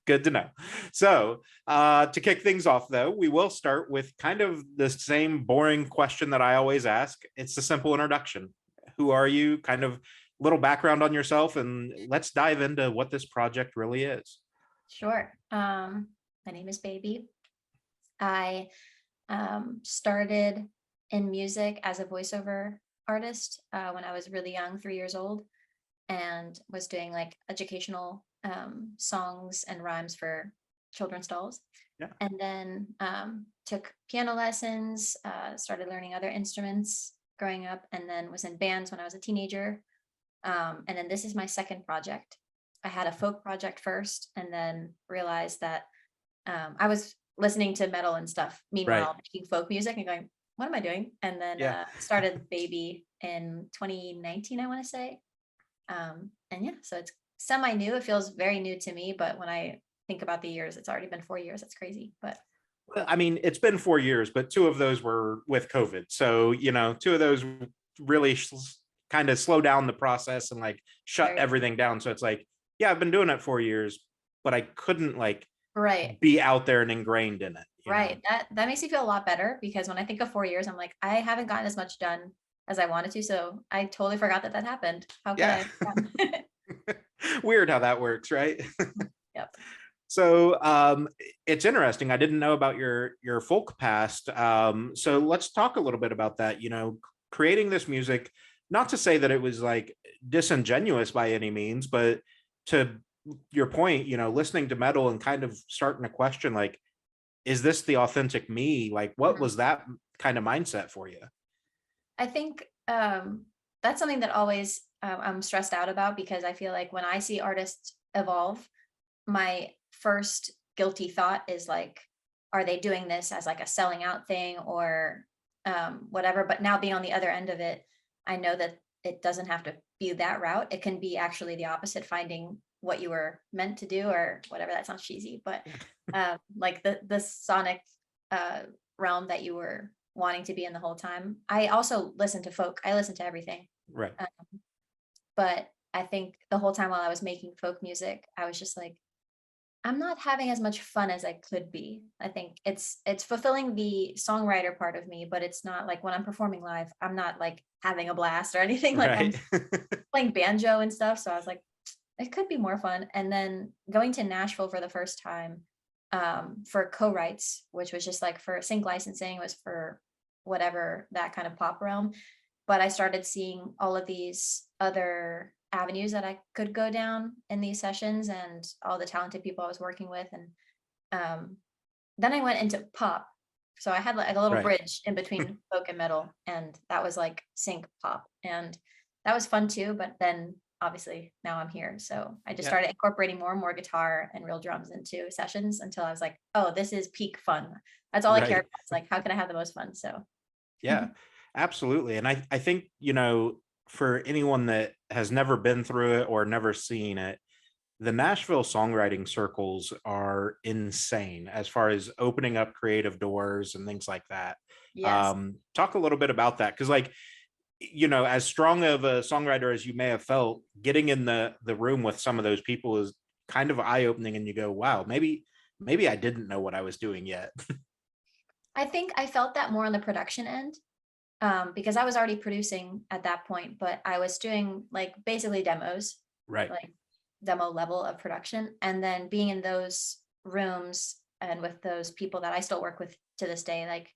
Good to know. So, to kick things off, though, we will start with kind of the same boring question that I always ask. It's a simple introduction. Who are you? Kind of little background on yourself, and let's dive into what this project really is. Sure. My name is BAYBE. I started in music as a voiceover artist when I was really young, 3 years old, and was doing like educational songs and rhymes for children's dolls. Yeah. And then took piano lessons, started learning other instruments growing up, and then was in bands when I was a teenager. And then this is my second project. I had a folk project first, and then realized that I was listening to metal and stuff, Right. meanwhile making folk music and going, what am I doing? And then Yeah. started BAYBE in 2019, I want to say. And yeah, so it's semi new. It feels very new to me, but when I think about the years, it's already been 4 years. That's crazy. But Well, I mean, it's been 4 years, but two of those were with COVID. So, two of those really kind of slow down the process and like shut very everything down. So it's like, yeah, I've been doing it 4 years, but I couldn't like right. be out there and ingrained in it. Right. That makes me feel a lot better because when I think of 4 years, I'm like, I haven't gotten as much done as I wanted to. So I totally forgot that that happened. How could Yeah. I? Yeah. Weird how that works, right? Yep. So it's interesting. I didn't know about your folk past. So let's talk a little bit about that. Creating this music, not to say that it was like disingenuous by any means, but to your point, listening to metal and kind of starting to question like, is this the authentic me? Like, what Mhm. was that kind of mindset for you? I think that's something that always I'm stressed out about because I feel like when I see artists evolve, my first guilty thought is like, are they doing this as like a selling out thing or whatever? But now being on the other end of it, I know that it doesn't have to be that route. It can be actually the opposite, finding what you were meant to do or whatever. That sounds cheesy, but like the sonic uh, realm that you were wanting to be in the whole time. I also listen to folk. I listen to everything. Right. Uh, but I think the whole time while I was making folk music, I was just like, I'm not having as much fun as I could be. I think it's fulfilling the songwriter part of me, but it's not like when I'm performing live, I'm not like having a blast or anything. Like I'm Right. playing banjo and stuff. So I was like, it could be more fun. And then going to Nashville for the first time for co-writes, which was just like for sync licensing, was for whatever that kind of pop realm. But I started seeing all of these other avenues that I could go down in these sessions and all the talented people I was working with. And um, then I went into pop. So I had like a little Right. bridge in between folk and metal, and that was like sync pop. And that was fun too. But then obviously now I'm here. So I just Yeah. started incorporating more and more guitar and real drums into sessions until I was like, oh, this is peak fun. That's all I care Right. about. It's like, how can I have the most fun? So Yeah, absolutely. And I think, for anyone that has never been through it or never seen it, the Nashville songwriting circles are insane as far as opening up creative doors and things like that. yes. Talk a little bit about that. Cause like, as strong of a songwriter as you may have felt, getting in the room with some of those people is kind of eye-opening and you go, wow, maybe I didn't know what I was doing yet. I think I felt that more on the production end because I was already producing at that point, but I was doing like basically demos, Right. like demo level of production. And then being in those rooms and with those people that I still work with to this day, like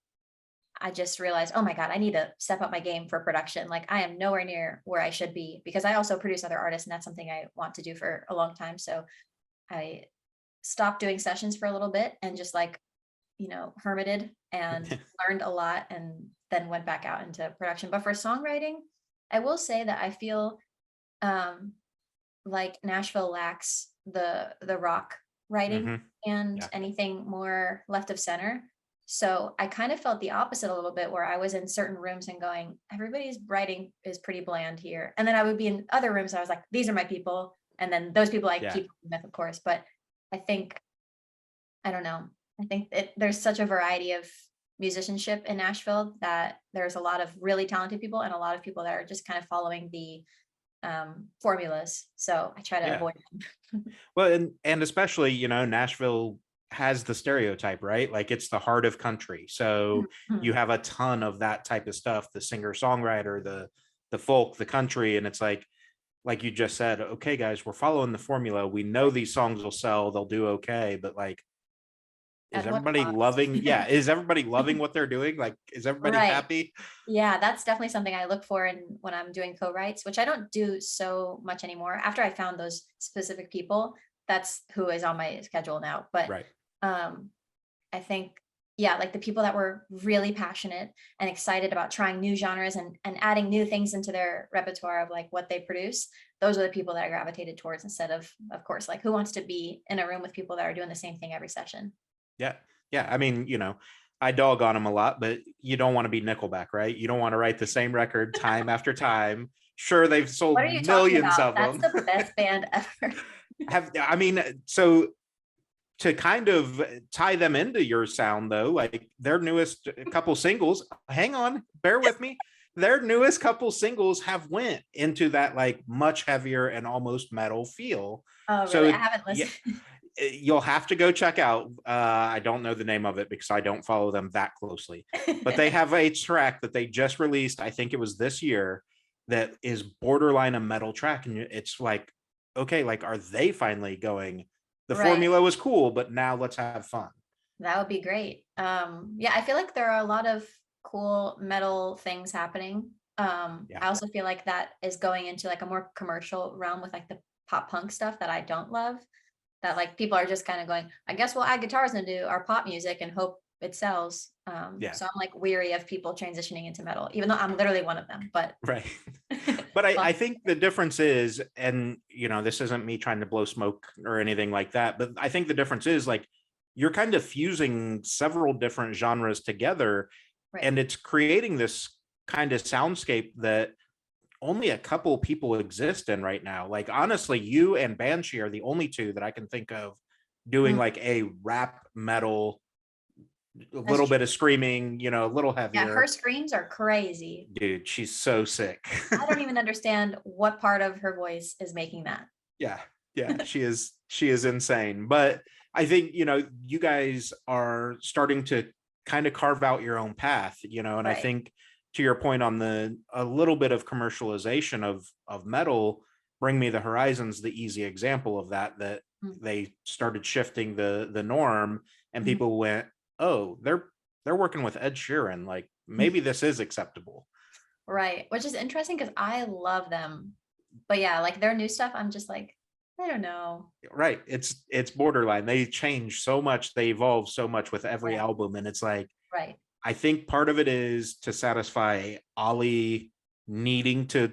I just realized, oh my God, I need to step up my game for production. Like I am nowhere near where I should be because I also produce other artists and that's something I want to do for a long time. So I stopped doing sessions for a little bit and just like, hermited and learned a lot and then went back out into production. But for songwriting, I will say that I feel um like Nashville lacks the rock writing Hmm. and Yeah. anything more left of center. So I kind of felt the opposite a little bit where I was in certain rooms and going, everybody's writing is pretty bland here. And then I would be in other rooms and I was like, these are my people. And then those people I Yeah. keep with, of course. But I think, I don't know. I think there's such a variety of musicianship in Nashville that there's a lot of really talented people and a lot of people that are just kind of following the formulas. So I try to Yeah. avoid Well, and especially, Nashville has the stereotype, right? Like it's the heart of country. So them. you have a ton of that type of stuff, the singer-songwriter, the folk, the country, and it's like you just said, okay, guys, we're following the formula. We know these songs will sell, they'll do okay, but like, is At what everybody cost? loving? Yeah, is everybody loving what they're doing? Like, is everybody Right. happy? Yeah, that's definitely something I look for in when I'm doing co-writes, which I don't do so much anymore. After I found those specific people, that's who is on my schedule now. But Right. um, I think, yeah, like the people that were really passionate and excited about trying new genres and adding new things into their repertoire of like what they produce, those are the people that I gravitated towards instead of course, like who wants to be in a room with people that are doing the same thing every session? Yeah. Yeah. I mean, I dog on them a lot, but you don't want to be Nickelback, right? You don't want to write the same record time after time. Sure, they've What are sold you talking millions about? of That's them. the best band ever. I mean, so to kind of tie them into your sound though, like their newest couple singles, hang on, bear with me. Their newest couple singles have went into that like much heavier and almost metal feel. Oh, So really? I haven't yeah, listened. you'll have to go check out. I don't know the name of it because I don't follow them that closely, but they have a track that they just released. I think it was this year that is borderline a metal track, and it's like, okay, like are they finally going? The Right. formula was cool, but now let's have fun. That would be great. Yeah, I feel like there are a lot of cool metal things happening. Yeah, I also feel like that is going into like a more commercial realm with like the pop punk stuff that I don't love. That like people are just kind of going, I guess we'll add guitars into our pop music and hope it sells. yeah, So I'm like weary of people transitioning into metal, even though I'm literally one of them. But right. But I, well, I think the difference is, and this isn't me trying to blow smoke or anything like that, but I think the difference is like you're kind of fusing several different genres together, right. and it's creating this kind of soundscape that only a couple people exist in right now. Like honestly, you and Banshee are the only two that I can think of doing Mm, like a rap metal, a that's little bit true. of screaming, a little Yeah, her heavier. screams are crazy. Dude, she's so sick. I don't even understand what part of her voice is making that. Yeah, yeah, she is insane. But I think, you guys are starting to kind of carve out your own path, and I Right. think to your point on the a little bit of commercialization of metal, Bring Me the Horizon's the easy example of that Mm, they started shifting the norm, and mhm. people went, "Oh, they're working with Ed Sheeran, like maybe this is acceptable." Right, which is interesting because I love them. But yeah, like their new stuff, I'm just like, I don't know. Right, it's borderline. They change so much, they evolve so much with every Yeah, album, and it's like right. I think part of it is to satisfy Ollie needing to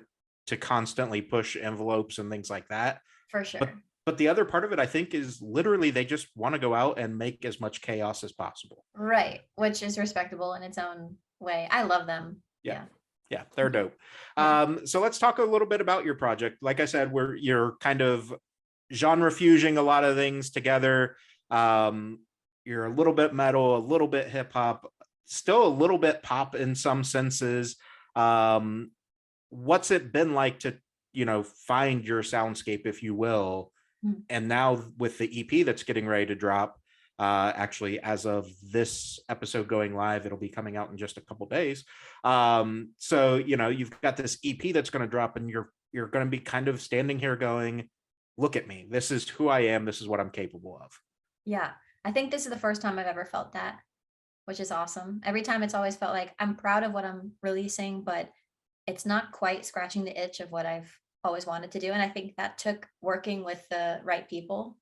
constantly push envelopes and things like that. For But sure. but the other part of it, I think, is literally they just want to go out and make as much chaos as possible. Right, which is respectable in its own way. I love them. Yeah. Yeah. Yeah, they're dope. Yeah. So let's talk a little bit about your project. Like I said, you're kind of genre fusing a lot of things together. Um, you're a little bit metal, a little bit hip hop, still a little bit pop in some senses. Um, what's it been like to, find your soundscape, if you will? Mm. And now with the EP that's getting ready to drop, actually, as of this episode going live, it'll be coming out in just a couple days. So you've got this EP that's going to drop, and you're going to be kind of standing here going, "Look at me. This is who I am. This is what I'm capable of." Yeah. I think this is the first time I've ever felt that, which is awesome. Every time it's always felt like I'm proud of what I'm releasing, but it's not quite scratching the itch of what I've always wanted to do. And I think that took working with the right people.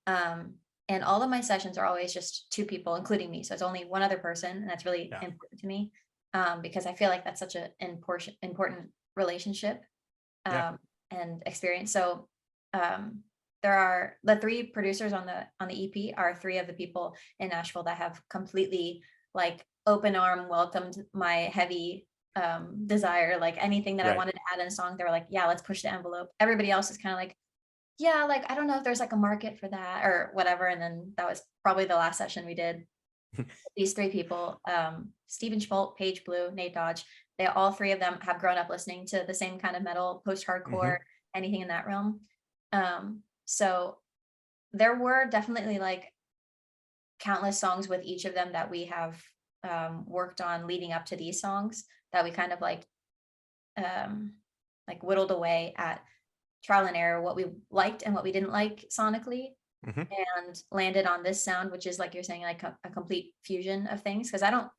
Um, and all of my sessions are always just two people, including me. So it's only one other person, and that's really Yeah, important to me because I feel like that's such an important relationship yeah, um, and experience. So there are the three producers on the EP are three of the people in Nashville that have completely like open arm welcomed my heavy desire. Like anything that I right. wanted to add in a song, they were like, "Yeah, let's push the envelope." Everybody else is kind of like, "Yeah, like I don't know if there's like a market for that or whatever." And then that was probably the last session we did. These three people, Stephen Schmolt, Paige Blue, Nate Dodge, They all three of them have grown up listening to the same kind of metal, post-hardcore, Mhm. anything in that realm. So there were definitely like countless songs with each of them that we have worked on leading up to these songs that we kind of um like whittled away at trial and error, what we liked and what we didn't like sonically, Mhm. and landed on this sound, which is like you're saying, like a complete fusion of things. Because I don't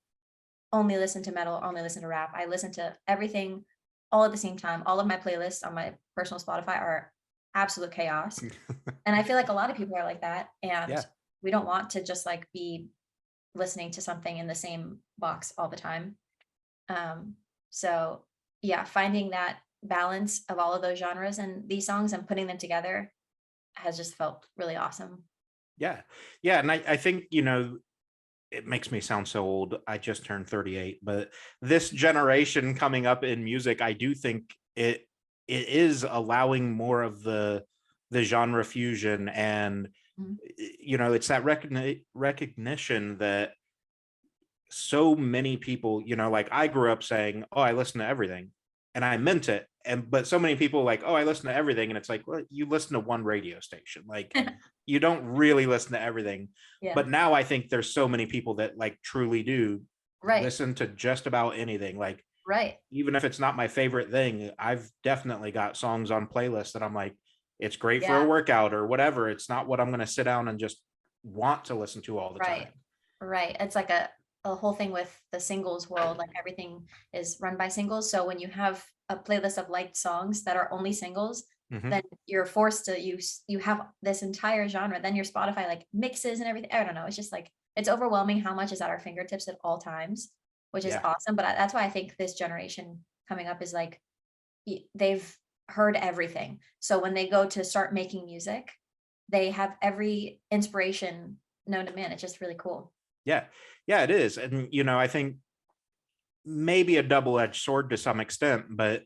only listen to metal, only listen to rap. I listen to everything all at the same time. All of my playlists on my personal Spotify are absolute chaos. And I feel like a lot of people are like that. And Yeah. we don't want to just like be listening to something in the same box all the time. Um, so yeah, finding that balance of all of those genres and these songs and putting them together has just felt really awesome. Yeah. Yeah, and I think, you know, it makes me sound so old. I just turned 38, but this generation coming up in music, I do think it is allowing more of the genre fusion, and Mhm. you know, it's that recognition that so many people, you know, like I grew up saying, "Oh, I listen to everything," and I meant it. And but so many people like, "Oh, I listen to everything," and it's like, well, you listen to one radio station, like you don't really listen to everything. Yeah, But now I think there's so many people that like truly do right, listen to just about anything. Like right. even if it's not my favorite thing, I've definitely got songs on playlists that I'm like, it's great for a Yeah, workout or whatever. It's not what I'm going to sit down and just want to listen to all the right, time. right. It's like a whole thing with the singles world. Like everything is run by singles. So when you have a playlist of liked songs that are only singles, Hmm. then you're forced to use you have this entire genre. Then your Spotify like mixes and everything. I don't know. It's just like it's overwhelming how much is at our fingertips at all times, which is Yeah. awesome. But that's why I think this generation coming up is like they've heard everything. So when they go to start making music, they have every inspiration known to man. It's just really cool. Yeah. Yeah, it is. And, you know, I think maybe a double-edged sword to some extent, but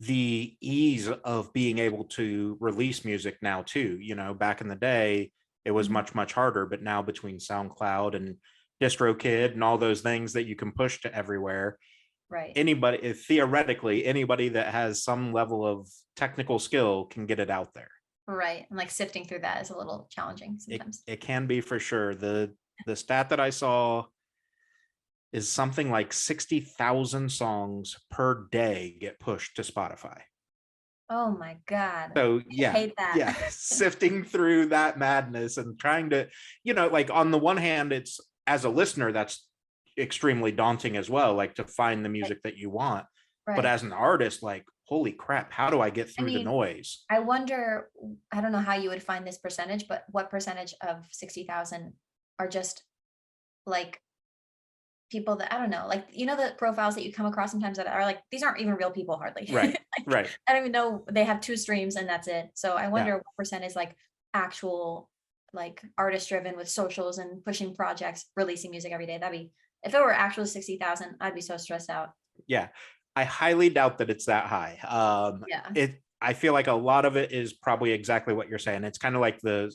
the ease of being able to release music now too, you know, back in the day it was Mhm. much harder, but now between SoundCloud and DistroKid and all those things that you can push to everywhere, Right. anybody, theoretically anybody that has some level of technical skill can get it out there. Right. And like sifting through that is a little challenging it, sometimes. it can be for sure. The stat that I saw is something like 60,000 songs per day get pushed to Spotify. Oh my God. So I yeah, hate that. yeah, sifting through that madness and trying to, you know, like on the one hand, it's as a listener, that's extremely daunting as well, like to find the Right. music that you want. But Right. as an artist, like, holy crap, how do I get I through the mean, noise? I wonder, I don't know how you would find this percentage, but what percentage of 60,000 are just like people that I don't know, like the profiles that you come across sometimes that are like these aren't even real people hardly. Right, Like right. I don't even know they have two streams and that's it. So I Yeah. wonder what percent is like actual like artist driven with socials and pushing projects, releasing music every day. That'd be if it were actual 60,000, I'd be so stressed out. Yeah. I highly doubt that it's that high. Yeah. I feel like a lot of it is probably exactly what you're saying. It's kind of like the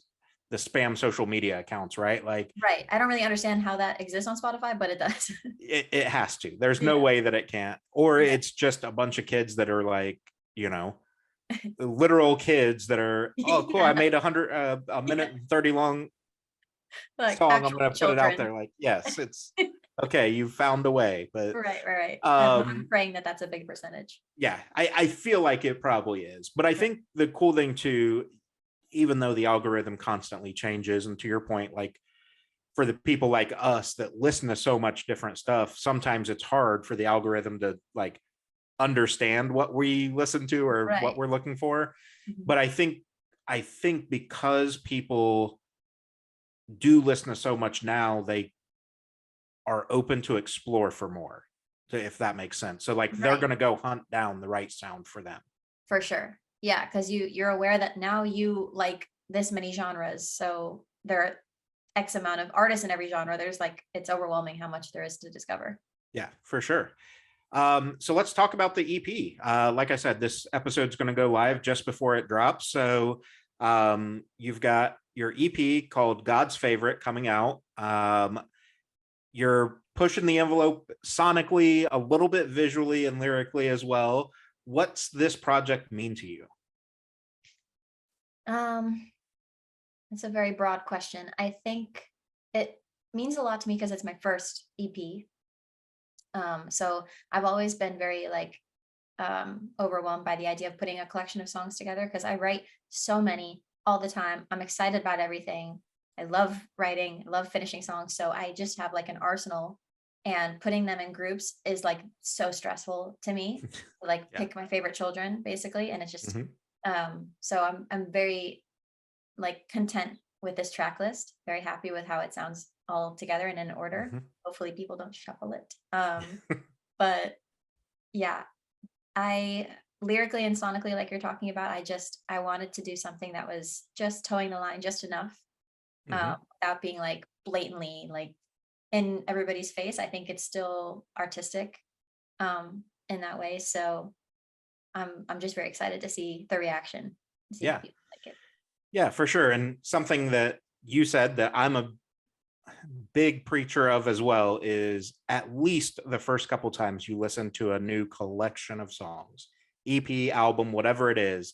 spam social media accounts, right? Like Right. I don't really understand how that exists on Spotify, but it does. it has to. There's no Yeah. way that it can't. Or Yeah. it's just a bunch of kids that are like, you know, literal kids that are, oh, cool. I Yeah. made a Yeah. minute and 30 long Like song. I'm actual gonna put it out children. there. Like, yes, it's okay. You found a way, but Right, right, right. I'm um praying that that's a big percentage. yeah, I feel like it probably is. But I Right. think the cool thing too, even though the algorithm constantly changes, and to your point, like for the people like us that listen to so much different stuff, sometimes it's hard for the algorithm to like understand what we listen to or what Right. we're looking for. Mhm. But I think because people do listen to so much now, they are open to explore for more, if that makes sense. So like they're Right. going to go hunt down the right sound for them. For sure. Yeah, because you're aware that now you like this many genres. So there are X amount of artists in every genre. There's like it's overwhelming how much there is to discover. Yeah, for sure. So let's talk about the EP. Like I said, this episode's going to go live just before it drops. So you've got your EP called God's Favorite coming out. You're pushing the envelope sonically, a little bit visually and lyrically as well. What's this project mean to you? Um, it's a very broad question. I think it means a lot to me because it's my first EP. So I've always been very like overwhelmed by the idea of putting a collection of songs together because I write so many all the time. I'm excited about everything. I love writing, I love finishing songs. So I just have like an arsenal, and putting them in groups is like so stressful to me. Like Yeah. pick my favorite children basically. And it's just, Mhm. so I'm very like content with this track list, very happy with how it sounds all together and in order. Mhm. Hopefully people don't shuffle it. But yeah, I lyrically and sonically, like you're talking about, I wanted to do something that was just towing the line just enough, Mhm. without being like blatantly like in everybody's face. I think it's still artistic in that way. So I'm just very excited to see the reaction, see how Yeah. people like it. Yeah, for sure. And something that you said that I'm a big preacher of as well is at least the first couple times you listen to a new collection of songs, EP, album, whatever it is,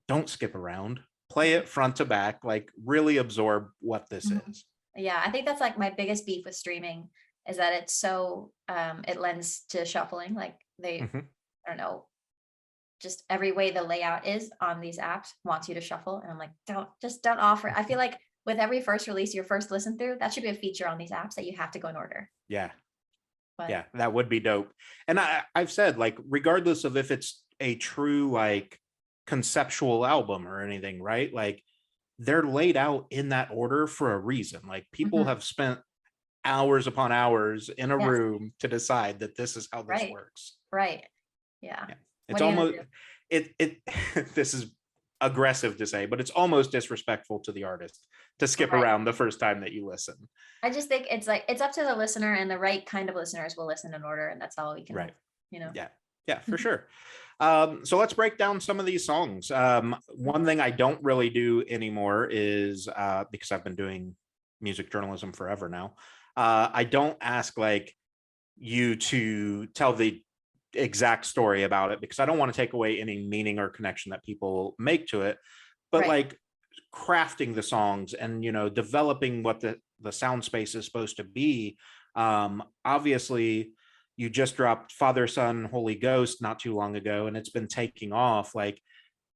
don't skip around. Play Mhm, it front to back, like really absorb what this mhm. is. Yeah, I think that's like my biggest beef with streaming is that it's so it lends to shuffling. Like they, Mhm. I don't know, just every way the layout is on these apps wants you to shuffle. And I'm like, don't offer it. I feel like with every first release, your first listen through, that should be a feature on these apps that you have to go in order. Yeah. But Yeah, that would be dope. And I've said, like, regardless of if it's a true like conceptual album or anything, right? Like they're laid out in that order for a reason. Like people mhm, have spent hours upon hours in a yes, room to decide that this is how this right, works. right. Yeah. Yeah. It's What are you gonna almost do? it this is aggressive to say, but it's almost disrespectful to the artist to skip Right. around the first time that you listen. I just think it's like it's up to the listener, and the right kind of listeners will listen in order, and that's all we can Right. hope, you know. Yeah. Yeah, for sure. So let's break down some of these songs. One thing I don't really do anymore is because I've been doing music journalism forever now. I don't ask like you to tell the exact story about it because I don't want to take away any meaning or connection that people make to it. But Right. like crafting the songs and developing what the sound space is supposed to be. Obviously, you just dropped Father, Son, Holy Ghost not too long ago, and it's been taking off. Like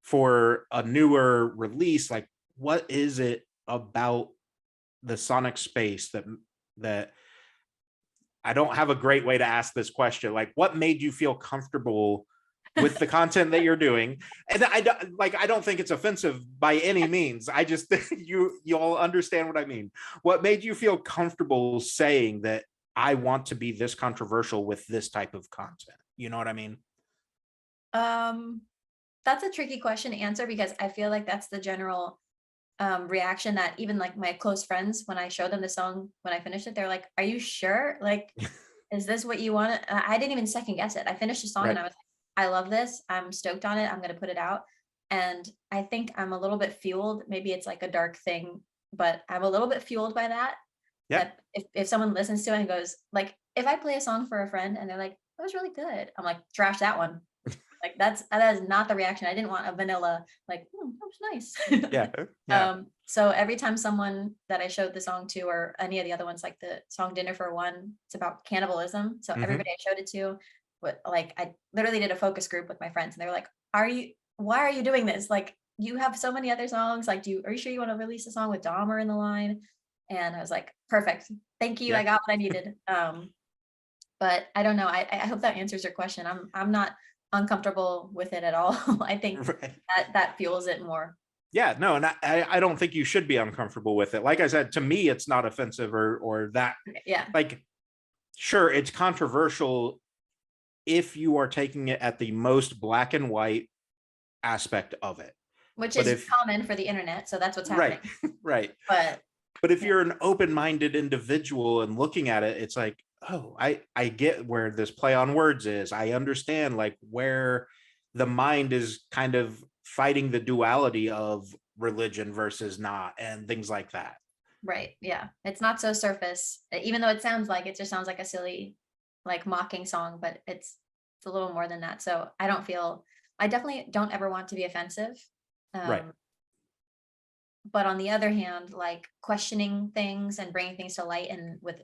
for a newer release, like what is it about the sonic space that I don't have a great way to ask this question. Like, what made you feel comfortable with the content that you're doing? And I don't think it's offensive by any means. I just you all understand what I mean. What made you feel comfortable saying that I want to be this controversial with this type of content? You know what I mean? Um, that's a tricky question to answer because I feel like that's the general reaction that even like my close friends, when I show them the song when I finished it, they're like, "Are you sure? Like, is this what you want?" I didn't even second guess it. I finished the song and Right. I was like, "I love this. I'm stoked on it. I'm gonna put it out." And I think I'm a little bit fueled. Maybe it's like a dark thing, but I'm a little bit fueled by that. Yeah. That if someone listens to it and goes like, if I play a song for a friend and they're like, "That was really good," I'm like, "Trash that one." Like that is not the reaction. I didn't want a vanilla like, that was nice. Yeah. Yeah. So every time someone that I showed the song to, or any of the other ones, like the song Dinner for One, it's about cannibalism. So Hmm. everybody I showed it to, what like I literally did a focus group with my friends and they were like, why are you doing this? Like you have so many other songs. Like, are you sure you want to release a song with Dahmer in the line? And I was like, perfect. Thank you. I Yeah. got what I needed. But I don't know. I hope that answers your question. I'm not uncomfortable with it at all. I think Right. that fuels it more. Yeah, no, and I don't think you should be uncomfortable with it. Like I said, to me, it's not offensive or that. Okay, yeah, Like, sure, it's controversial if you are taking it at the most black and white aspect of it. which But is if common for the internet, so that's what's happening. right, right. But But if yeah, you're an open-minded individual and looking at it, it's like, oh, I get where this play on words is. I understand like where the mind is kind of fighting the duality of religion versus not and things like that. Right. Yeah. It's not so surface, even though it just sounds like a silly, like mocking song, but it's a little more than that. So I definitely don't ever want to be offensive. Right. Um, but on the other hand, like questioning things and bringing things to light and with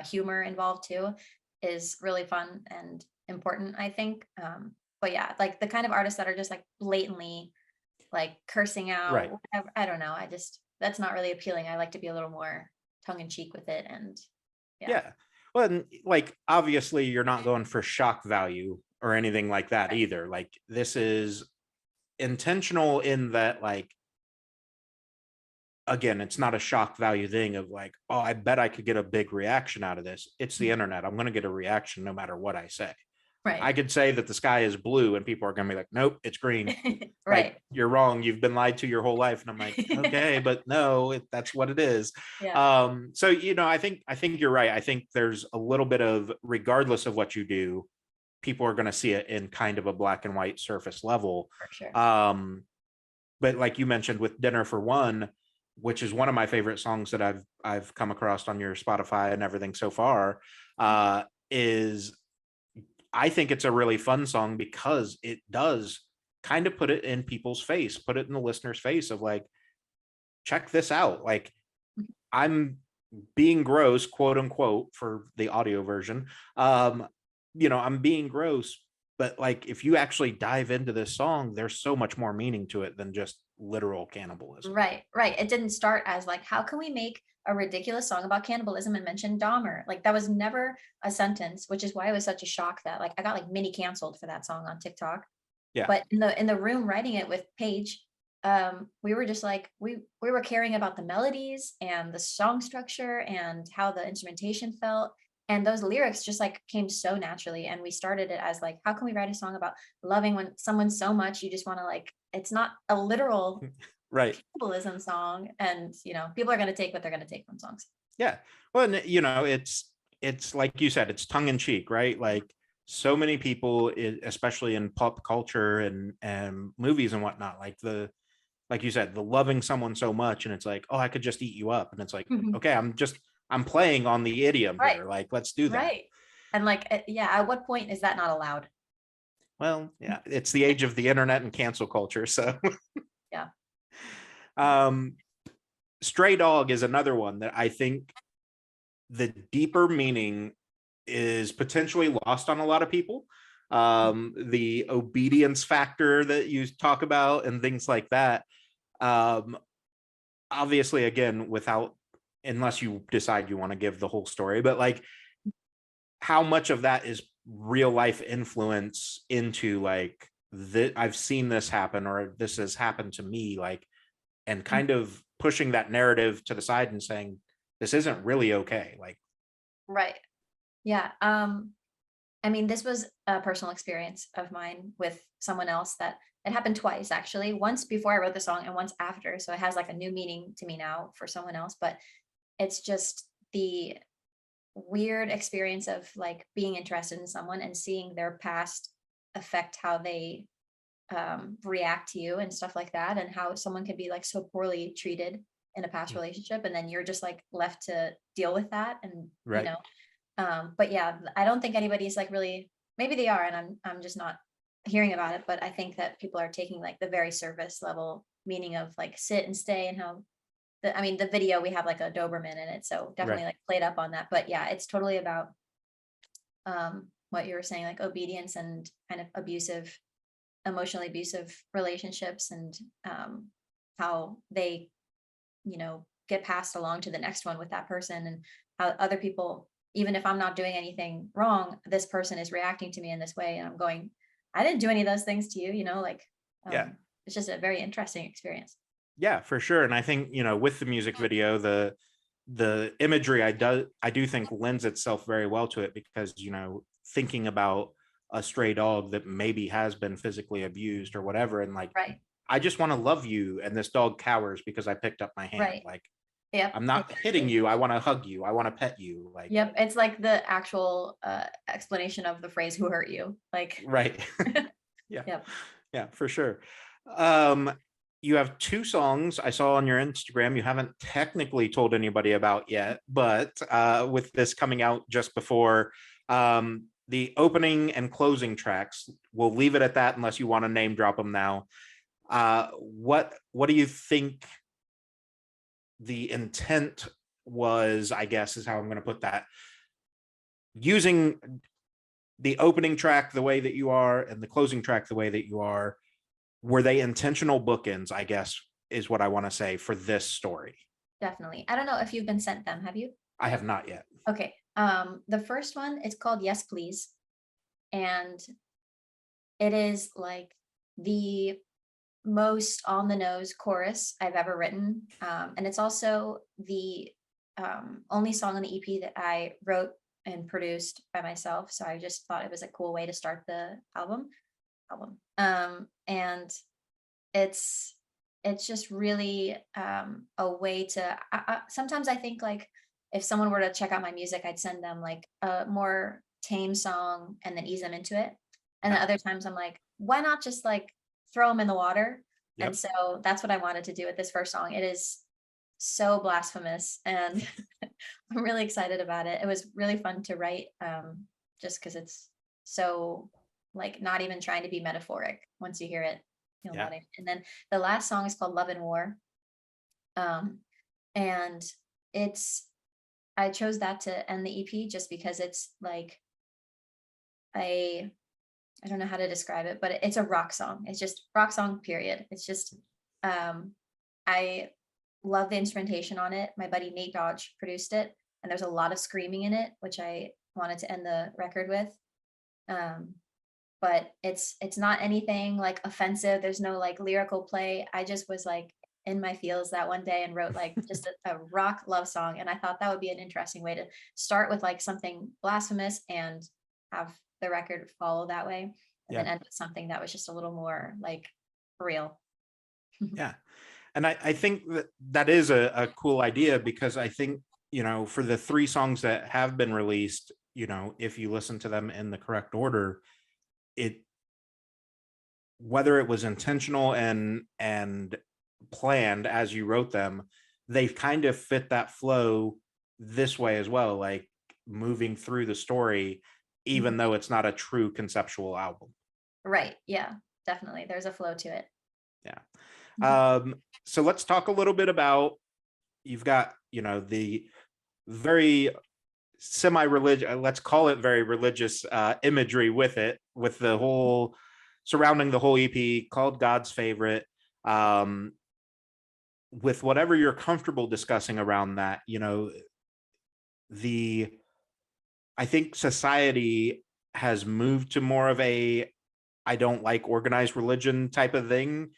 humor involved too is really fun and important, I think. But yeah, like the kind of artists that are just like blatantly like cursing out, Right. whatever, I don't know. That's not really appealing. I like to be a little more tongue in cheek with it. And yeah, Yeah. Well, and like obviously you're not going for shock value or anything like that right. either. Like this is intentional in that, like, again, it's not a shock value thing of like, oh, I bet I could get a big reaction out of this. It's the Mhm. internet. I'm going to get a reaction no matter what I say. I Right. could say that the sky is blue and people are going to be like, nope, it's green. Like, Right. you're wrong. You've been lied to your whole life. And I'm like, okay, but no, that's what it is. Yeah. So, I think you're right. I think there's a little bit of, regardless of what you do, people are going to see it in kind of a black and white surface level. For sure. Um, but like you mentioned with Dinner for One, which is one of my favorite songs that I've come across on your Spotify and everything so far, is I think it's a really fun song because it does kind of put it in people's face, put it in the listener's face of like, check this out. Like, I'm being gross, quote unquote, for the audio version. Um, I'm being gross, but like if you actually dive into this song, there's so much more meaning to it than just literal cannibalism. Right, right. It didn't start as like, how can we make a ridiculous song about cannibalism and mention Dahmer? Like that was never a sentence, which is why it was such a shock that like I got like mini canceled for that song on TikTok. Yeah. But in the room writing it with Paige, we were just like we were caring about the melodies and the song structure and how the instrumentation felt. And those lyrics just like came so naturally. And we started it as like, how can we write a song about loving when someone so much you just want to like, it's not a literal Right. cannibalism song. And people are gonna take what they're gonna take from songs. Yeah. Well, and it's like you said, it's tongue in cheek, right? Like so many people, especially in pop culture and movies and whatnot, like you said, the loving someone so much, and it's like, oh, I could just eat you up, and it's like, Mhm. okay, I'm playing on the idiom Right, here. Like, let's do that. right. And like, yeah, at what point is that not allowed? Well, yeah, it's the age of the internet and cancel culture. So, Yeah. um, Stray Dog is another one that I think the deeper meaning is potentially lost on a lot of people. The obedience factor that you talk about and things like that. Um, Obviously, again, without, unless you decide you want to give the whole story, but like how much of that is real life influence into like that I've seen this happen or this has happened to me, like, and kind of pushing that narrative to the side and saying this isn't really okay. Like, Right. Yeah. I mean, this was a personal experience of mine with someone else that it happened twice actually. Once before I wrote the song and once after. So it has like a new meaning to me now for someone else. But it's just the weird experience of like being interested in someone and seeing their past affect how they react to you and stuff like that, and how someone could be like so poorly treated in a past relationship, and then you're just like left to deal with that. And right. but yeah, I don't think anybody's like really, maybe they are, and I'm just not hearing about it. But I think that people are taking like the very surface level meaning of like sit and stay, and how I mean, the video, we have like a Doberman in it, so Right. definitely like played up on that. But yeah, it's totally about what you were saying, like obedience and kind of abusive, emotionally abusive relationships, and how they, get passed along to the next one with that person, and how other people, even if I'm not doing anything wrong, this person is reacting to me in this way, and I'm going, I didn't do any of those things to you, like Yeah. it's just a very interesting experience. Yeah, for sure. And I think, with the music video, the imagery I do think lends itself very well to it because, thinking about a stray dog that maybe has been physically abused or whatever, and like, Right, I just want to love you, and this dog cowers because I picked up my hand. right. Like, Yep, I'm not hitting exactly. you. I want to hug you. I want to pet you. Like, Yep, it's like the actual explanation of the phrase "who hurt you." Like, right. Yeah. yep. Yeah, for sure. Um, you have two songs I saw on your Instagram you haven't technically told anybody about yet, but with this coming out just before, the opening and closing tracks, we'll leave it at that unless you want to name drop them now. What do you think the intent was, I guess is how I'm going to put that, using the opening track the way that you are and the closing track the way that you are? Were they intentional bookends, I guess, is what I want to say for this story? Definitely. I don't know if you've been sent them, have you? I have not yet. Okay. The first one, it's called Yes Please. And it is like the most on the nose chorus I've ever written. And it's also the only song on the EP that I wrote and produced by myself. So I just thought it was a cool way to start the album. And it's just really a way to, sometimes I think like if someone were to check out my music, I'd send them like a more tame song and then ease them into it. And then Yeah. other times I'm like, why not just like throw them in the water? And Yep. so that's what I wanted to do with this first song. It is so blasphemous and I'm really excited about it. It was really fun to write, just because it's so like not even trying to be metaphoric. Once you hear it, you'll know Yeah. what I mean. And then the last song is called Love and War. Um, and it's I chose that to end the EP just because it's like a I don't know how to describe it, but it's a rock song. It's just rock song, period. It's just um I love the instrumentation on it. My buddy Nate Dodge produced it, and there's a lot of screaming in it, which I wanted to end the record with. Um, but it's not anything like offensive. There's no like lyrical play. I just was like in my feels that one day and wrote like just a rock love song. And I thought that would be an interesting way to start with like something blasphemous and have the record follow that way, and Yeah. then end with something that was just a little more like real. Yeah. And I think that that is a cool idea, because I think, for the three songs that have been released, if you listen to them in the correct order, it, whether it was intentional and planned as you wrote them, they kind of fit that flow this way as well, like moving through the story, even Mhm. though it's not a true conceptual album. Right. Yeah, definitely. There's a flow to it. Yeah. Mhm. So let's talk a little bit about, you've got, the very semi-religious, let's call it very religious imagery with it, with the whole surrounding the whole EP called God's Favorite. Um, with whatever you're comfortable discussing around that, the I think society has moved to more of a I don't like organized religion type of thing,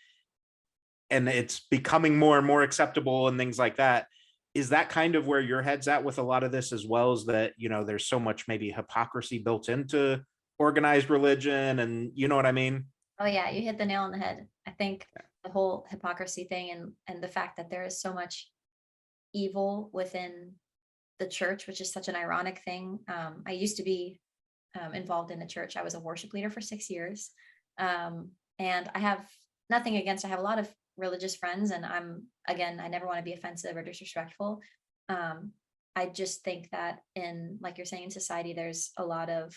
and it's becoming more and more acceptable and things like that. Is that kind of where your head's at with a lot of this, as well as that, there's so much maybe hypocrisy built into organized religion, and you know what I mean? Oh yeah, you hit the nail on the head. I think the whole hypocrisy thing and the fact that there is so much evil within the church, which is such an ironic thing. I used to be involved in the church. I was a worship leader for 6 years. And I have nothing against, I have a lot of religious friends, and again, I never want to be offensive or disrespectful. Um, I just think that in, like you're saying, in society, there's a lot of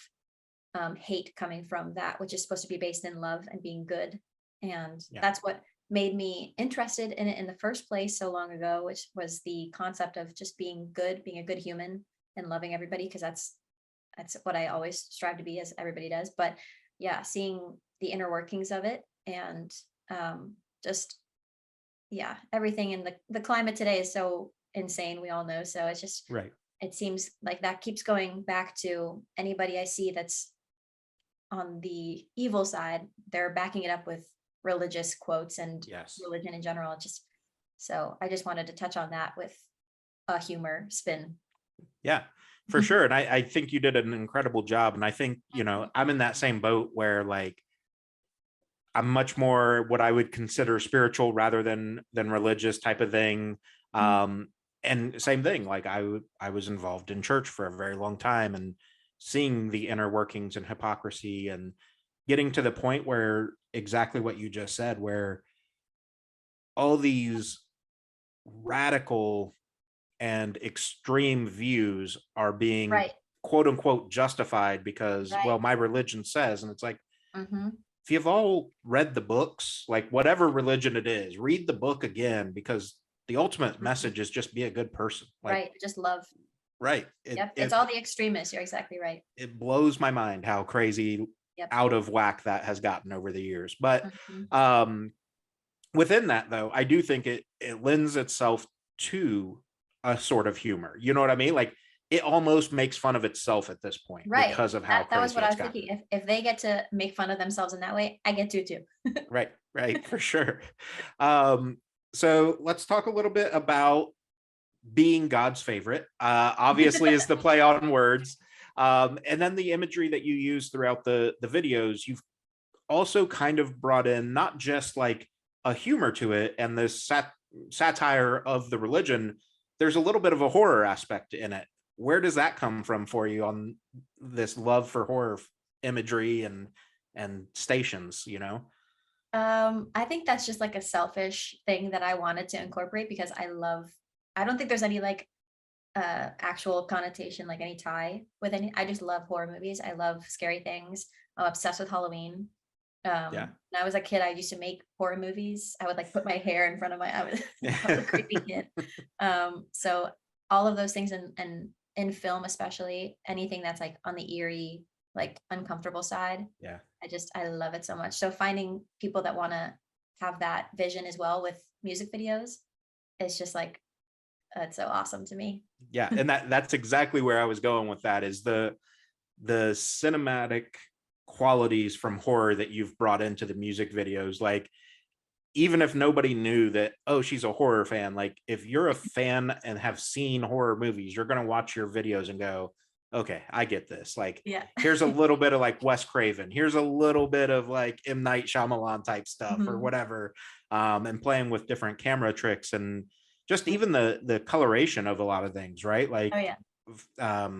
hate coming from that, which is supposed to be based in love and being good. And Yeah. that's what made me interested in it in the first place so long ago, which was the concept of just being good, being a good human and loving everybody, because that's what I always strive to be, as everybody does. But yeah, seeing the inner workings of it, and just yeah, everything in the climate today is so insane, we all know. So it's just, Right. it seems like that keeps going back to anybody I see that's on the evil side, they're backing it up with religious quotes and Yes. religion in general. So I just wanted to touch on that with a humor spin. Yeah, for sure. And I think you did an incredible job. And I think, I'm in that same boat where, like, I'm much more what I would consider spiritual rather than religious type of thing. Mhm. And same thing, like I was involved in church for a very long time, and seeing the inner workings and hypocrisy, and getting to the point where exactly what you just said, where all these radical and extreme views are being Right, quote unquote justified because, right. well, my religion says, and it's like, Hmm. if you've all read the books, like whatever religion it is, read the book again, because the ultimate Hmm. message is just be a good person. Like, Right. Just love. right. It Yep. It's it all the extremists. You're exactly right. it blows my mind how crazy Yep. out of whack that has gotten over the years. But Hmm. um within that though, I do think it lends itself to a sort of humor. You know what I mean? Like it almost makes fun of itself at this point Right. because of how That was crazy what I it's was thinking. gotten. If they get to make fun of themselves in that way, I get to too. Right, right, for sure. Um, so let's talk a little bit about being God's favorite. Obviously, is the play on words, and then the imagery that you use throughout the videos. You've also kind of brought in not just like a humor to it and this satire of the religion. There's a little bit of a horror aspect in it. Where does that come from for you on this love for horror imagery and stations? You know? I think that's just like a selfish thing that I wanted to incorporate because I don't think there's any like actual connotation, like any tie with any. I just love horror movies. I love scary things. I'm obsessed with Halloween. Yeah. When I was a kid, I used to make horror movies. I would like put my hair in front of my I was a creepy kid. So all of those things and in film, especially anything that's like on the eerie, like uncomfortable side, Yeah. I love it so much. So finding people that want to have that vision as well with music videos is just like it's so awesome to me. Yeah, and that's exactly where I was going with that, is the cinematic qualities from horror that you've brought into the music videos. Like even if nobody knew that, oh, she's a horror fan, like if you're a fan and have seen horror movies, you're going to watch your videos and go, okay, I get this. Like Yeah. here's a little bit of like Wes Craven, here's a little bit of like M. Night Shyamalan type stuff or Mhm. whatever, and playing with different camera tricks and just even the coloration of a lot of things, right? Oh Like yeah.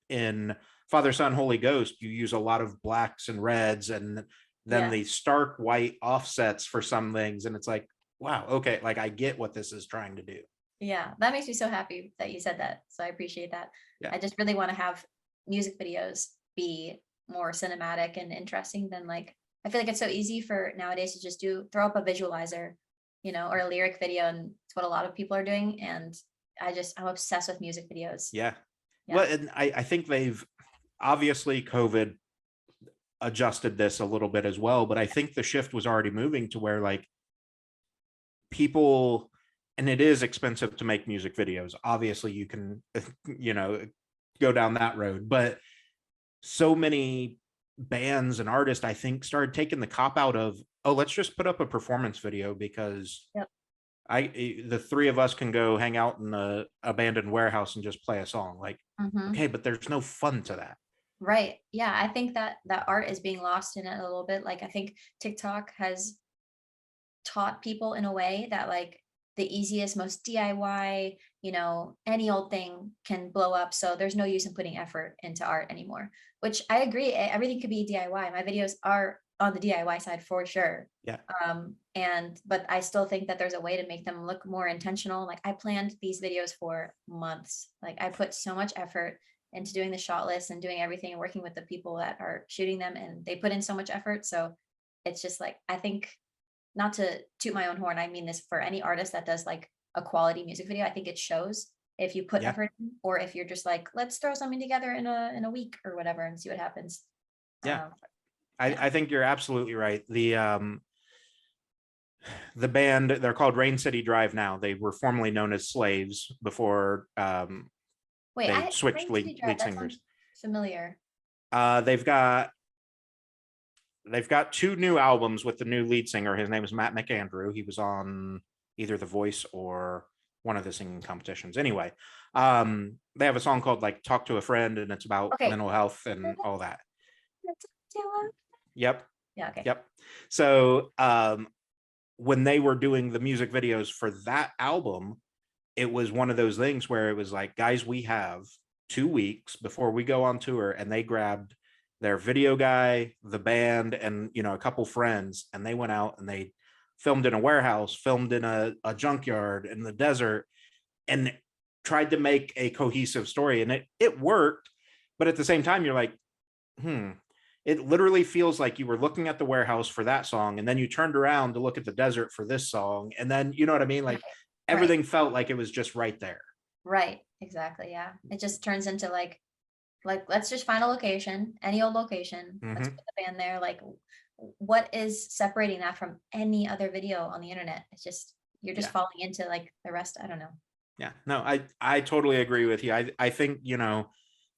in Father, Son, Holy Ghost, you use a lot of blacks and reds and then Yeah. the stark white offsets for some things. And it's like, wow, okay, like I get what this is trying to do. Yeah. That makes me so happy that you said that. So I appreciate that. Yeah. I just really want to have music videos be more cinematic and interesting than like I feel like it's so easy for nowadays to just throw up a visualizer, or a lyric video, and it's what a lot of people are doing. And I'm obsessed with music videos. Yeah. Yeah. Well, and I think they've obviously COVID adjusted this a little bit as well, but I think the shift was already moving to where like people, and it is expensive to make music videos. Obviously, you can, you know, go down that road, but so many bands and artists, I think, started taking the cop out of, oh, let's just put up a performance video because Yep. the three of us can go hang out in a abandoned warehouse and just play a song. Like, Hmm. okay, but there's no fun to that. Right. Yeah. I think that art is being lost in it a little bit. Like I think TikTok has taught people in a way that like the easiest, most DIY, any old thing can blow up. So there's no use in putting effort into art anymore, which I agree. Everything could be DIY. My videos are on the DIY side for sure. Yeah. But I still think that there's a way to make them look more intentional. Like I planned these videos for months. Like I put so much effort into doing the shot list and doing everything and working with the people that are shooting them, and they put in so much effort. So it's just like I think, not to toot my own horn, I mean this for any artist that does like a quality music video. I think it shows if you put Yeah. effort in, or if you're just like, let's throw something together in a week or whatever and see what happens. Yeah. Um, I, yeah. I think you're absolutely right. The band, they're called Rain City Drive now. They were formerly known as Slaves before Wait, they I switched Rain City Drive. lead That sounds singers. familiar. Uh, they've got they've got two new albums with the new lead singer. His name is Matt McAndrew. He was on either The Voice or one of the singing competitions. Anyway, they have a song called like Talk to a Friend, and it's about Okay. mental health and all that. Yep. Yeah. Okay. Yep. So when they were doing the music videos for that album, it was one of those things where it was like, guys, we have 2 weeks before we go on tour, and they grabbed their video guy, the band, and a couple friends, and they went out and they filmed in a warehouse, filmed in a junkyard in the desert, and tried to make a cohesive story. And it worked. But at the same time, you're like, it literally feels like you were looking at the warehouse for that song, and then you turned around to look at the desert for this song. And then, you know what I mean? Like Right. everything felt like it was just right there. Right. Exactly. Yeah. It just turns into like let's just find a location, any old location. Let's Mm-hmm. put the band there. Like what is separating that from any other video on the internet? It's just you're just Yeah. falling into like the rest. I don't know. Yeah. No, I totally agree with you. I think,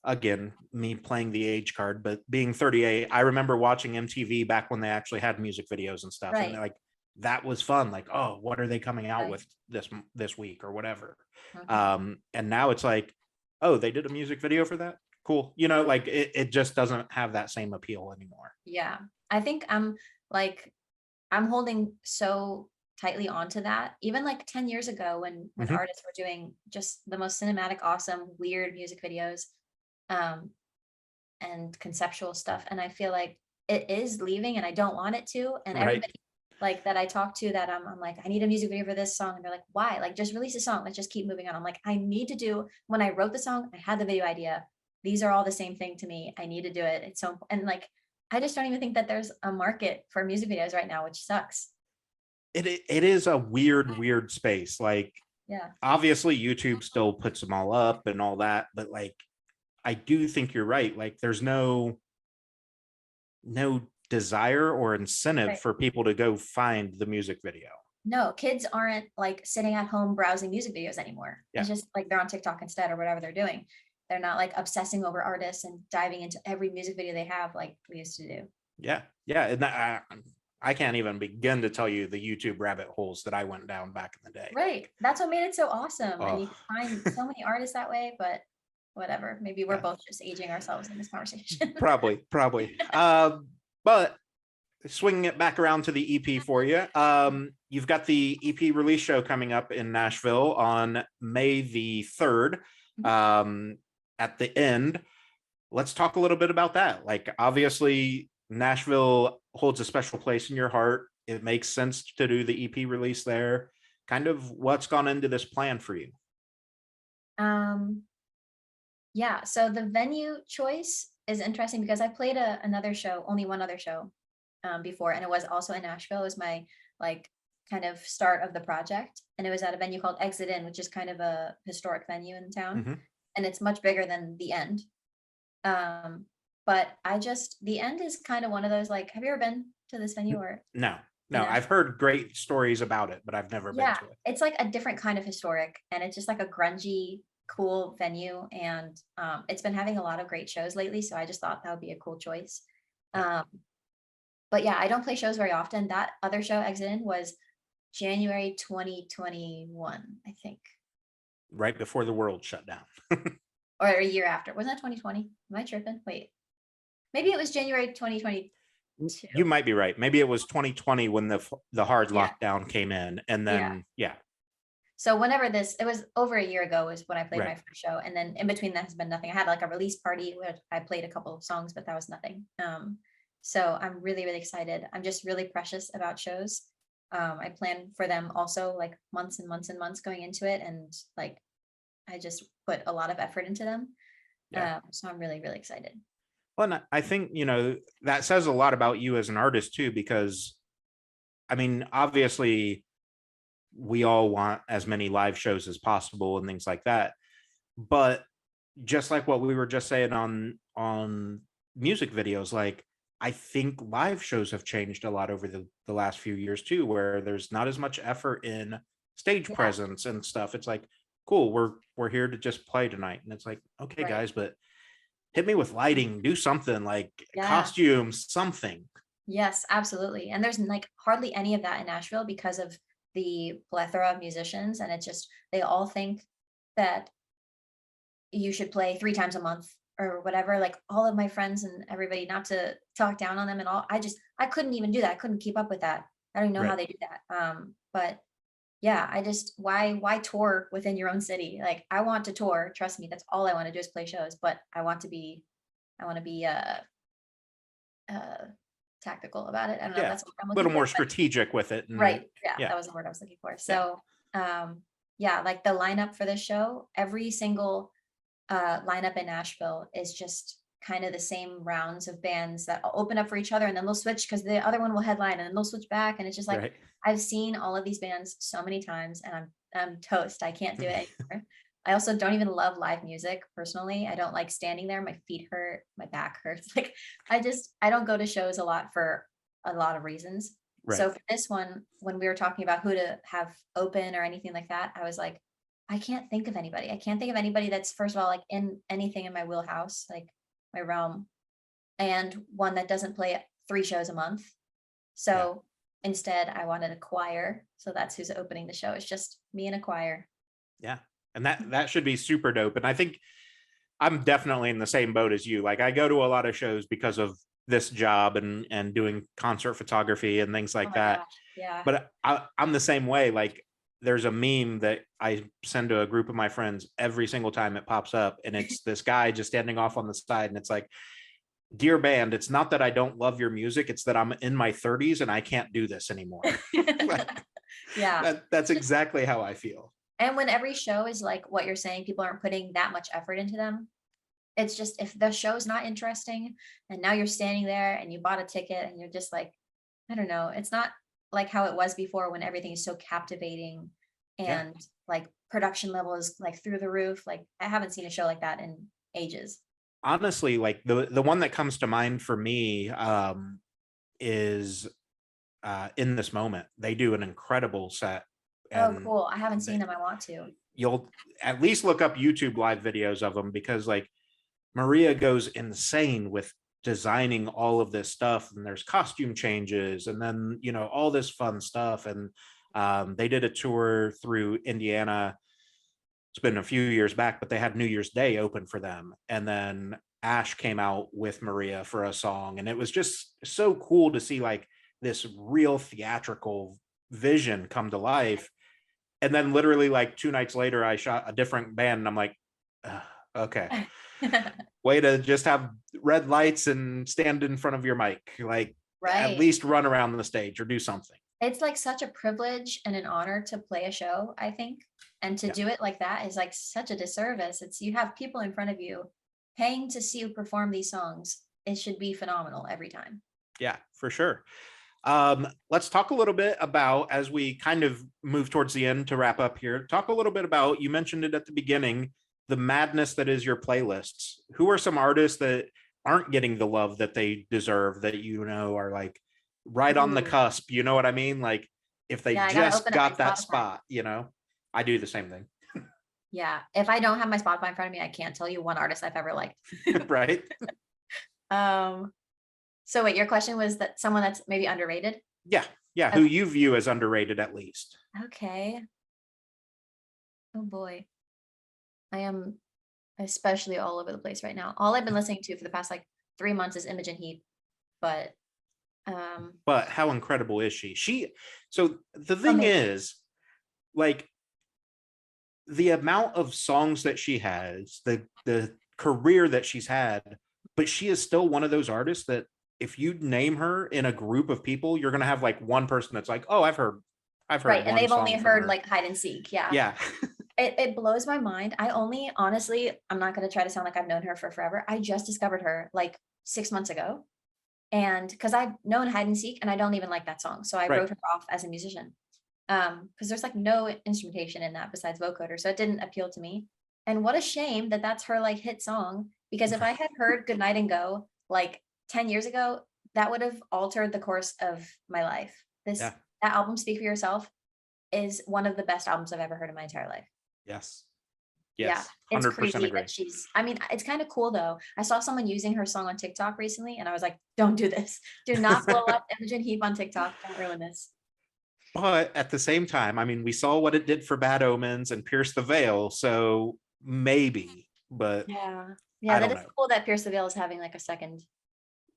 again, me playing the age card, but being 38, I remember watching MTV back when they actually had music videos and stuff. And Right. like that was fun. Like, oh, what are they coming out Right. with this week or whatever? Mhm. And now it's like, oh, they did a music video for that. Cool. Like it just doesn't have that same appeal anymore. Yeah. I think like I'm holding so tightly onto that. Even like 10 years ago when Hmm. artists were doing just the most cinematic, awesome, weird music videos, um, and conceptual stuff. And I feel like it is leaving and I don't want it to. And Right. everybody like that I talk to that I'm like, I need a music video for this song. And they're like, why? Like just release a song. Let's just keep moving on. I'm like, I need to do when I wrote the song, I had the video idea. These are all the same thing to me. I need to do it. It's so and like I just don't even think that there's a market for music videos right now, which sucks. It is a weird space. Like Yeah. obviously YouTube still puts them all up and all that, but like I do think you're right. Like there's no desire or incentive Right. for people to go find the music video. No, kids aren't like sitting at home browsing music videos anymore. Yeah. It's just like they're on TikTok instead or whatever they're doing. They're not like obsessing over artists and diving into every music video they have like we used to do. Yeah. Yeah. And I can't even begin to tell you the YouTube rabbit holes that I went down back in the day. Right. That's what made it so awesome. And Oh, you can find so many artists that way, but whatever. Maybe we're yeah, both just aging ourselves in this conversation. probably. But swinging it back around to the EP for you, you've got the EP release show coming up in Nashville on May the 3rd. At the end, let's talk a little bit about that. Like, obviously, Nashville holds a special place in your heart. It makes sense to do the EP release there. Kind of what's gone into this plan for you? um yeah, so the venue choice is interesting because I played another show, only one other show before, and it was also in Nashville. It was my like kind of start of the project, and it was at a venue called Exit In, which is kind of a historic venue in town, Mm-hmm. and it's much bigger than the End. Um, but the End is kind of one of those like, have you ever been to this venue or No, in no, I've Nashville? heard great stories about it, but I've never been Yeah, to it. it's like a different kind of historic, and it's just like a grungy, cool venue, and it's been having a lot of great shows lately. So I just thought that would be a cool choice. Yeah, Um, but yeah, I don't play shows very often. That other show, Exit In, was January 2021, I think, right before the world shut down. or a year after. Wasn't that 2020? Am I tripping? Wait, maybe it was January 2022. You might be right. Maybe it was 2020 when the hard Yeah, lockdown came in, and yeah. then yeah, So whenever it was over a year ago was when I played right. my first show. And then in between that has been nothing. I had like a release party where I played a couple of songs, but that was nothing. So I'm really, really excited. I'm just really precious about shows. I plan for them also like months and months and months going into it. And like, I just put a lot of effort into them. Yeah. So I'm really, really excited. Well, and I think, that says a lot about you as an artist too, because I mean, obviously we all want as many live shows as possible and things like that. But just like what we were just saying on music videos, like I think live shows have changed a lot over the last few years too, where there's not as much effort in stage Yeah, presence and stuff. It's like, cool, we're here to just play tonight. And it's like, okay, right. guys, but hit me with lighting, do something like Yeah. costumes, something. Yes, absolutely. And there's like hardly any of that in Nashville because of the plethora of musicians. And it's just, they all think that you should play 3 times a month or whatever. Like all of my friends and everybody, not to talk down on them and all, I couldn't even do that. I couldn't keep up with that. I don't even know how Right. they do that. But yeah, why tour within your own city? Like I want to tour. Trust me, that's all I want to do is play shows. But I want to be uh tactical about it. I don't know if Yeah, that's what I'm a looking little for, more but strategic with it. And right. Yeah, yeah, that was the word I was looking for. yeah, So, yeah, like the lineup for this show, every single lineup in Nashville is just kind of the same rounds of bands that open up for each other and then they'll switch because the other one will headline and then they'll switch back. And it's just like right. I've seen all of these bands so many times and I'm toast. I can't do it anymore. I also don't even love live music personally. I don't like standing there. My feet hurt, my back hurts. Like I don't go to shows a lot for a lot of reasons. Right. So for this one, when we were talking about who to have open or anything like that, I was like, I can't think of anybody. I can't think of anybody that's first of all like in anything in my wheelhouse, like my realm, and one that doesn't play 3 shows a month. Yeah. So instead, I wanted a choir. So that's who's opening the show. It's just me and a choir. Yeah. And that should be super dope. And I think I'm definitely in the same boat as you. Like I go to a lot of shows because of this job and doing concert photography and things Oh like my that. gosh. Yeah. But I'm the same way. Like there's a meme that I send to a group of my friends every single time it pops up, and it's this guy just standing off on the side, and it's like, "Dear band, it's not that I don't love your music; it's that I'm in my 30s and I can't do this anymore." Like, Yeah. that's exactly how I feel. And when every show is like what you're saying, people aren't putting that much effort into them. It's just if the show's not interesting and now you're standing there and you bought a ticket and you're just like, I don't know, it's not like how it was before when everything is so captivating Yeah. and like production level is like through the roof. Like I haven't seen a show like that in ages. Honestly, like the one that comes to mind for me is In This Moment. They do an incredible set, Oh, and cool. I haven't seen they, them. I want to. you'll at least look up YouTube live videos of them, because like Maria goes insane with designing all of this stuff, and there's costume changes and then all this fun stuff. And they did a tour through Indiana. It's been a few years back, but they had New Year's Day open for them, and then Ash came out with Maria for a song, and it was just so cool to see like this real theatrical vision come to life. And then literally like 2 nights later I shot a different band, and I'm like, okay, way to just have red lights and stand in front of your mic, like at Right. least run around the stage or do something. It's like such a privilege and an honor to play a show, I think. And to Yeah, do it like that is like such a disservice. It's you have people in front of you paying to see you perform these songs. It should be phenomenal every time. yeah, for sure. Let's talk a little bit about, as we kind of move towards the end to wrap up here, talk a little bit about, you mentioned it at the beginning, the madness that is your playlists. Who are some artists that aren't getting the love that they deserve, that are like right on the Ooh. cusp? You know what I mean? Like if they Yeah, I gotta just open up my got that Spotify. spot, I do the same thing. Yeah. If I don't have my Spotify in front of me, I can't tell you one artist I've ever liked. Right? Um, so wait, your question was that someone that's maybe underrated? Yeah. Yeah. Who Okay. you view as underrated, at least. Okay. Oh boy. I am especially all over the place right now. All I've been listening to for the past like 3 months is Imogen Heap, but But how incredible is she? So the thing amazing. is, like, the amount of songs that she has, the career that she's had, but she is still one of those artists that if you name her in a group of people, you're gonna have like one person that's like, oh, I've heard Right. And one they've only song from heard her. like hide and seek. Yeah. Yeah. It blows my mind. I only honestly, I'm not going to try to sound like I've known her for forever. I just discovered her like 6 months ago. And because I've known hide and seek and I don't even like that song. So I Right. wrote her off as a musician. Because there's like no instrumentation in that besides vocoder. So it didn't appeal to me. And what a shame that that's her like hit song. Because if I had heard Good Night and Go like 10 years ago, that would have altered the course of my life. Yeah. That album, Speak for Yourself, is one of the best albums I've ever heard in my entire life. Yes. Yeah, Yes. it's 100% crazy agree. that I mean, it's kind of cool though. I saw someone using her song on TikTok recently and I was like, don't do this. Do not blow up Imogen Heap on TikTok. Don't ruin this. But at the same time, I mean, we saw what it did for Bad Omens and Pierce the Veil, so maybe, but Yeah. Yeah, I that don't is know. cool that Pierce the Veil is having like a second.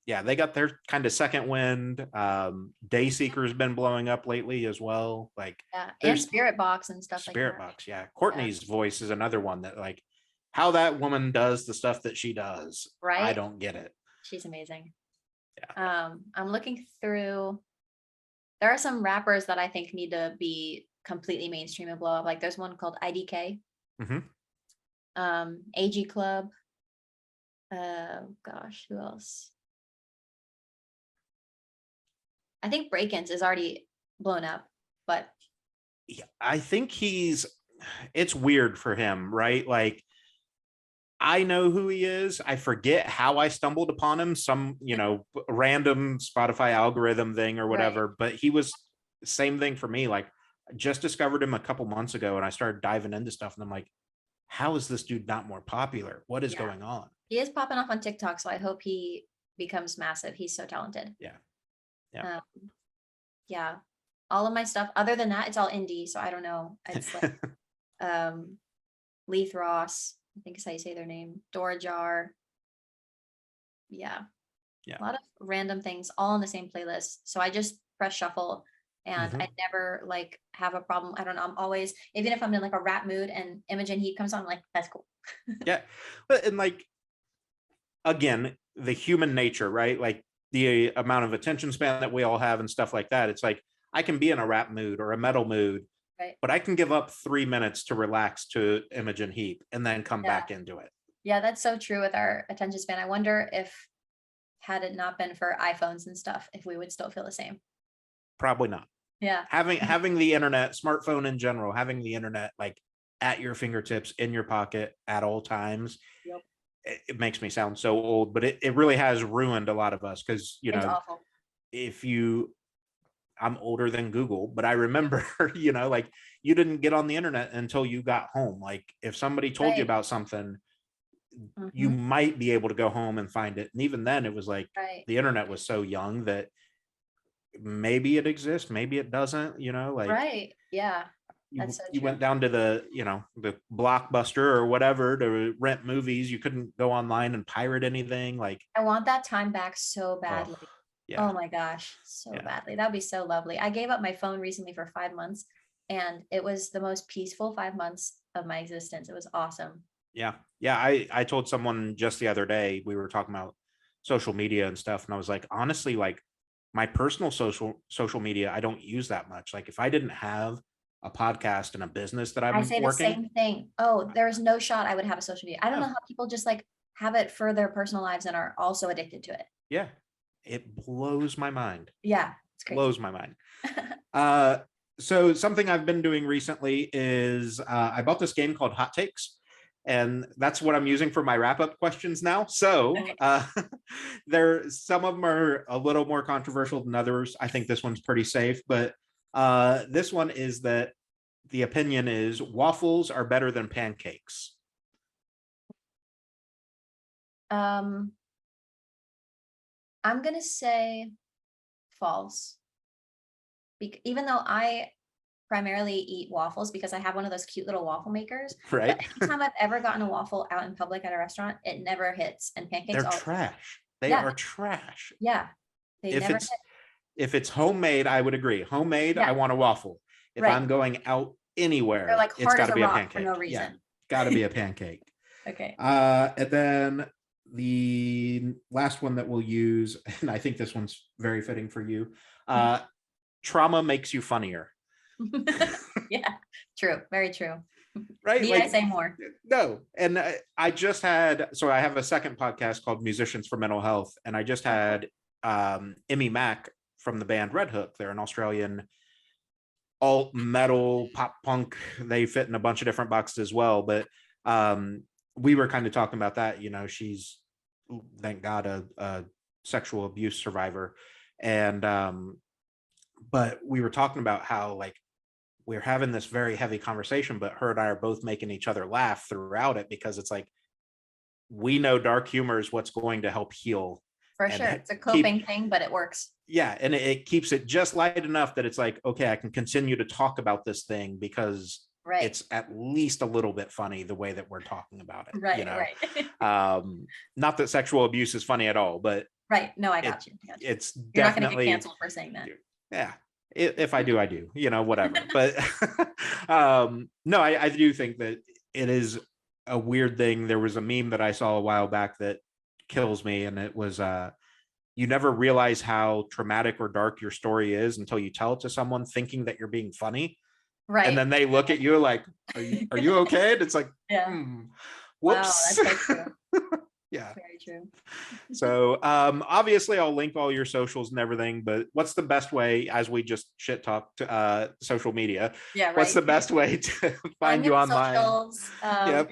Yeah, they got their kind of second wind. Dayseeker's been blowing up lately as well. Like Yeah. And there's Spirit Box and stuff like Spirit that. Box. Yeah. Yeah. Courtney's voice is another one that, like, how that woman does the stuff that she does, I Right? don't get it. She's amazing. I'm looking through, there are some rappers that I think need to be completely mainstream and blow up. Like there's one called IDK, Hmm. AG Club. Gosh, who else? I think Breakins is already blown up, but Yeah, I think it's weird for him, right? Like, I know who he is. I forget how I stumbled upon him, some, random Spotify algorithm thing or right. whatever. But he was same thing for me. Like, I just discovered him a couple months ago and I started diving into stuff and I'm like, how is this dude not more popular? What is Yeah. going on? He is popping off on TikTok, so I hope he becomes massive. He's so talented. Yeah. Yeah. Yeah. All of my stuff, other than that, it's all indie. So I don't know. It's like Leith Ross, I think is how you say their name. Dora Jar. Yeah. Yeah. A lot of random things all in the same playlist. So I just press shuffle and Mhm. I never like have a problem. I don't know. I'm always, even if I'm in like a rap mood and Imogen Heap comes on, I'm like, that's cool. Yeah. But and like, again, the human nature, right? Like the amount of attention span that we all have and stuff like that. It's like I can be in a rap mood or a metal mood, Right. but I can give up 3 minutes to relax to Imogen Heap and then come Yeah. back into it. Yeah, that's so true with our attention span. I wonder if had it not been for iPhones and stuff, if we would still feel the same. Probably not. Yeah. Having the internet, smartphone in general, having the internet like at your fingertips in your pocket at all times, Yep. it makes me sound so old, but it really has ruined a lot of us because It's awful. if you I'm older than Google, but I remember, like you didn't get on the internet until you got home. Like if somebody told you Right. about something, you Mhm. might be able to go home and find it. And even then, it was like Right. the internet was so young that maybe it exists, maybe it doesn't. Like Right. Yeah. That's you so you true. went down to the Blockbuster or whatever to rent movies. You couldn't go online and pirate anything. Like, I want that time back so oh badly. yeah, Oh my gosh, so yeah. badly. That would be so lovely. I gave up my phone recently for 5 months and it was the most peaceful 5 months of my existence. It was awesome. Yeah. Yeah. I told someone just the other day, we were talking about social media and stuff. And I was like, honestly, like my personal social media, I don't use that much. Like if I didn't have a podcast and a business that I I'm say the working, same thing. Oh, there's no shot I would have a social media. I don't know no, how people just like have it for their personal lives and are also addicted to it. yeah, it blows my mind. Yeah, it's Blows crazy. my mind. Uh, so something I've been doing recently is I bought this game called Hot Takes, and that's what I'm using for my wrap up questions now. So Okay. some of them are a little more controversial than others. I think this one's pretty safe, but this one is that the opinion is waffles are better than pancakes. Um, I'm gonna say false. Even though I primarily eat waffles because I have one of those cute little waffle makers, but Right? anytime I've ever gotten a waffle out in public at a restaurant, it never hits. And pancakes They're always hit. trash. They Yeah, are trash. yeah. They If never it's hit. if it's homemade, I would agree. Homemade, I Yeah, want a waffle. If right. I'm going out They're anywhere, like it's hard got as to a be a rock for pancake. no Yeah, reason. got to be a pancake. Okay. And then the last one that we'll use, and I think this one's very fitting for you. Trauma makes you funnier, Yeah, true. Very true. right? Need I Like, say more? no. And I have a second podcast called Musicians for Mental Health, and I just Oh, cool. had Emmy Mack from the band Red Hook. They're an Australian alt metal pop punk. They fit in a bunch of different boxes as well, but we were kind of talking about that. She's, thank God, a sexual abuse survivor, and but we were talking about how like we're having this very heavy conversation, but her and I are both making each other laugh throughout it because it's like we know dark humor is what's going to help heal For sure. and It's a keep, coping thing, but it works. yeah, and it keeps it just light enough that it's like, okay, I can continue to talk about this thing because Right. it's at least a little bit funny the way that we're talking about it, Right. Right. not that sexual abuse is funny at all, but Right. No, I it got you. I got you. it's You're not going to get definitely, canceled for saying that. yeah, if I do, I do, whatever. But no, I do think that it is a weird thing. There was a meme that I saw a while back that kills me, and it was you never realize how traumatic or dark your story is until you tell it to someone thinking that you're being funny. And Right. then they look at you like, are you okay? And it's like, Yeah. Wow, whoops. that's so true. Yeah. Very true. So obviously I'll link all your socials and everything, but what's the best way, as we just shit talked social media, Yeah, what's right. the best way to I'm find good you with online? socials. Yep.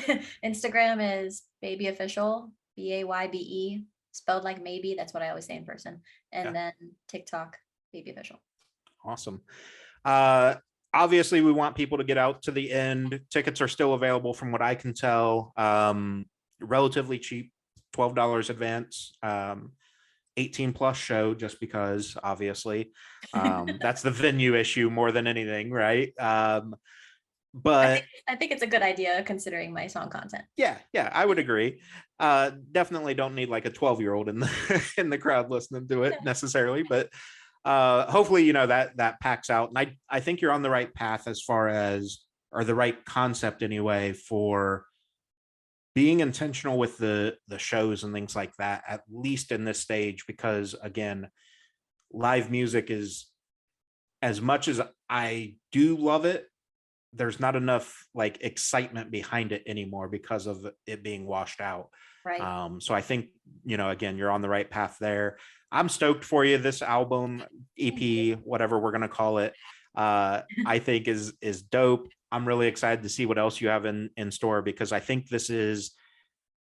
Yeah. Instagram is baby official, BAYBE, spelled like maybe. That's what I always say in person. Yeah. And then TikTok, baby official. Awesome. Uh, obviously we want people to get out to the end. Tickets are still available from what I can tell. Relatively cheap, $12 advance. 18 plus show, just because obviously that's the venue issue more than anything, right? But I think it's a good idea considering my song content. yeah, I would agree. Definitely don't need like a 12-year-old in the in the crowd listening to it necessarily, but hopefully, you know, that packs out. And I think you're on the right path as far as, or the right concept anyway, for being intentional with the shows and things like that, at least in this stage, because again, live music is, as much as I do love it, there's not enough like excitement behind it anymore because of it being washed out. Right. So I think, you know, again, you're on the right path there. I'm stoked for you. This album, EP, whatever we're gonna call it, I think is dope. I'm really excited to see what else you have in store, because I think this is,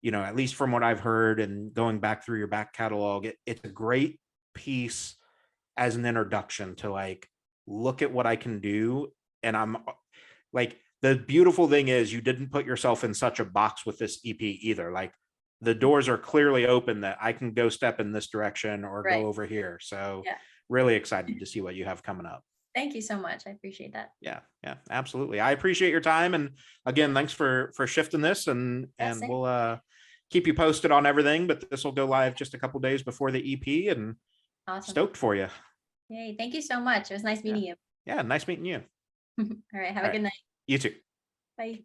you know, at least from what I've heard and going back through your back catalog, it's a great piece as an introduction to like, look at what I can do. And I'm like, the beautiful thing is you didn't put yourself in such a box with this EP either. Like, the doors are clearly open that I can go step in this direction or Right. go over here. So Yeah. really excited to see what you have coming up. Thank you so much. I appreciate that. Yeah, absolutely. I appreciate your time. And again, thanks for shifting this, and That's it. we'll keep you posted on everything, but this will go live just a couple days before the EP, and Awesome. stoked for you. Yay. Thank you so much. It was nice meeting you. Yeah, nice meeting you. All right. Have a good night. You too. Bye.